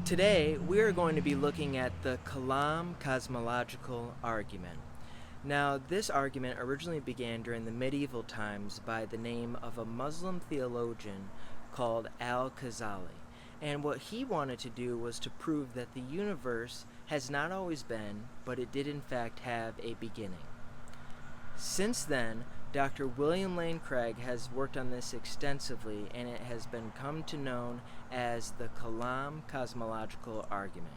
Today, we are going to be looking at the Kalam cosmological argument. Now, this argument originally began during the medieval times by the name of a Muslim theologian called Al-Ghazali. And what he wanted to do was to prove that the universe has not always been, but it did in fact have a beginning. Since then, Dr. William Lane Craig has worked on this extensively, and it has been come to known as the Kalam cosmological argument.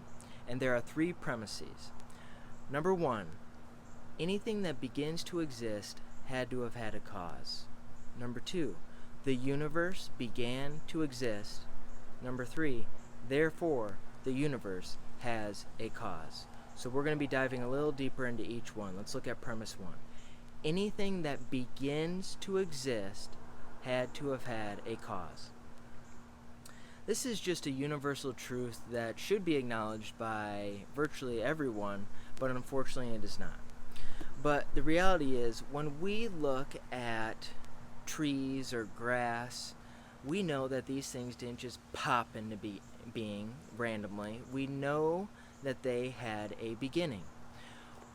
And there are three premises. Number one, anything that begins to exist had to have had a cause. Number two, the universe began to exist. Number three, therefore, the universe has a cause. So we're going to be diving a little deeper into each one. Let's look at premise one. Anything that begins to exist had to have had a cause. This is just a universal truth that should be acknowledged by virtually everyone, but unfortunately it is not. But the reality is, when we look at trees or grass, we know that these things didn't just pop into being randomly. We know that they had a beginning.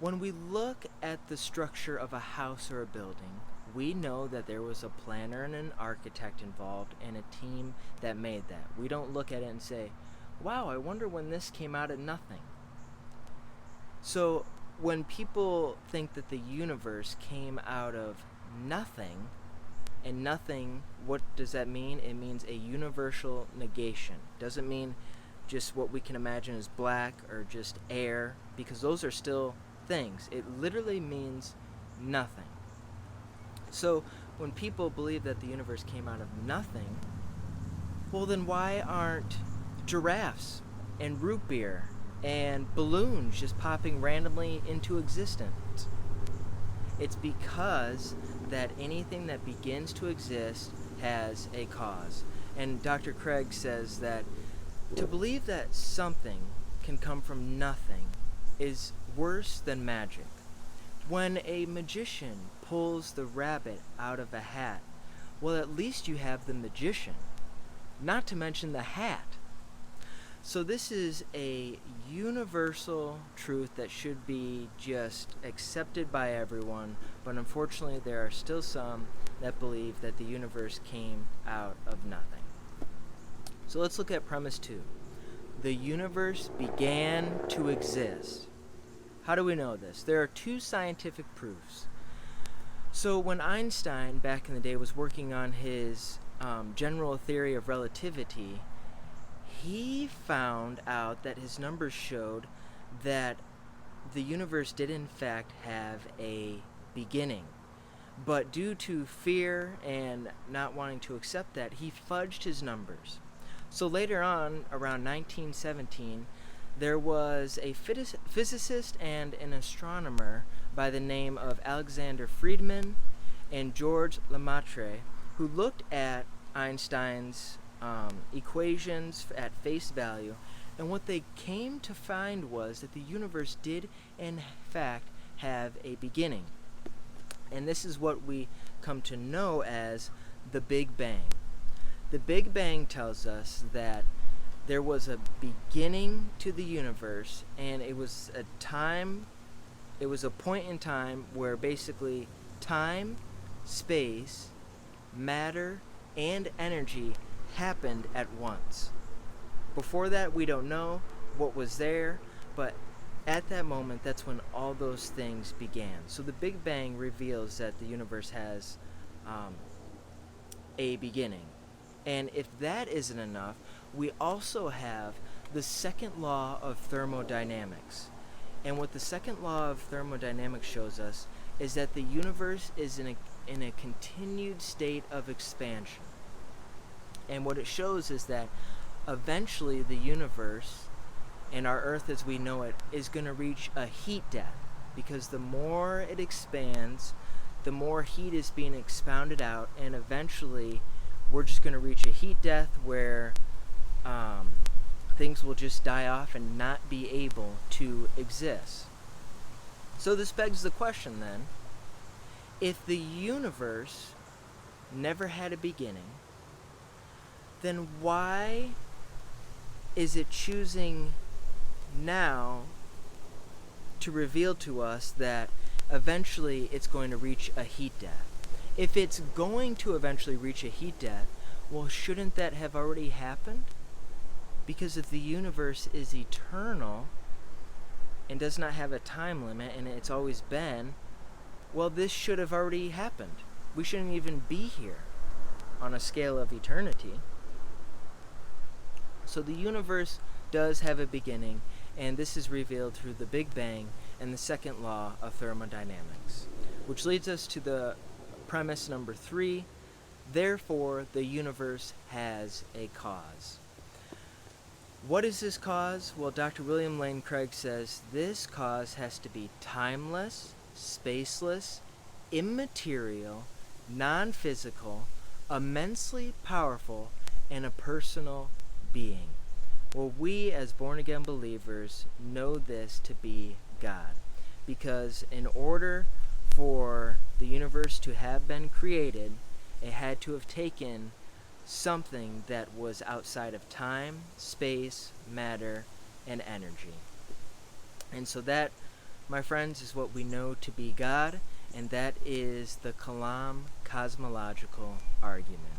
When we look at the structure of a house or a building, we know that there was a planner and an architect involved and a team that made that. We don't look at it and say, wow, I wonder when this came out of nothing. So when people think that the universe came out of nothing, and nothing, what does that mean? It means a universal negation. Doesn't mean just what we can imagine as black or just air, because those are still things. It literally means nothing. So when people believe that the universe came out of nothing, well then why aren't giraffes and root beer and balloons just popping randomly into existence? It's because that anything that begins to exist has a cause. And Dr. Craig says that to believe that something can come from nothing is worse than magic. When a magician pulls the rabbit out of a hat, well, at least you have the magician, not to mention the hat. So this is a universal truth that should be just accepted by everyone, but unfortunately there are still some that believe that the universe came out of nothing. So let's look at premise two. The universe began to exist. How do we know this? There are two scientific proofs. So when Einstein, back in the day, was working on his general theory of relativity, he found out that his numbers showed that the universe did in fact have a beginning. But due to fear and not wanting to accept that, he fudged his numbers. So later on, around 1917, there was a physicist and an astronomer by the name of Alexander Friedmann and George Lemaitre, who looked at Einstein's equations at face value, and what they came to find was that the universe did in fact have a beginning. And this is what we come to know as the Big Bang. The Big Bang tells us that there was a beginning to the universe, and it was a point in time where basically time, space, matter, and energy happened at once. Before that, we don't know what was there, but at that moment, that's when all those things began. So the Big Bang reveals that the universe has a beginning. And if that isn't enough, we also have the second law of thermodynamics. And what the second law of thermodynamics shows us is that the universe is in a continued state of expansion. And what it shows is that eventually the universe and our Earth as we know it is going to reach a heat death, because the more it expands, the more heat is being expounded out, and eventually we're just going to reach a heat death where things will just die off and not be able to exist. So this begs the question then, if the universe never had a beginning, then why is it choosing now to reveal to us that eventually it's going to reach a heat death? If it's going to eventually reach a heat death, well, shouldn't that have already happened? Because if the universe is eternal and does not have a time limit and it's always been, well, this should have already happened. We shouldn't even be here on a scale of eternity. So the universe does have a beginning, and this is revealed through the Big Bang and the second law of thermodynamics, which leads us to the premise number 3. Therefore, the universe has a cause. What is this cause? Well, Dr. William Lane Craig says this cause has to be timeless, spaceless, immaterial, non-physical, immensely powerful, and a personal being. Well, we as born-again believers know this to be God, because in order for the universe to have been created, it had to have taken something that was outside of time, space, matter, and energy. And so that, my friends, is what we know to be God, and that is the Kalam cosmological argument.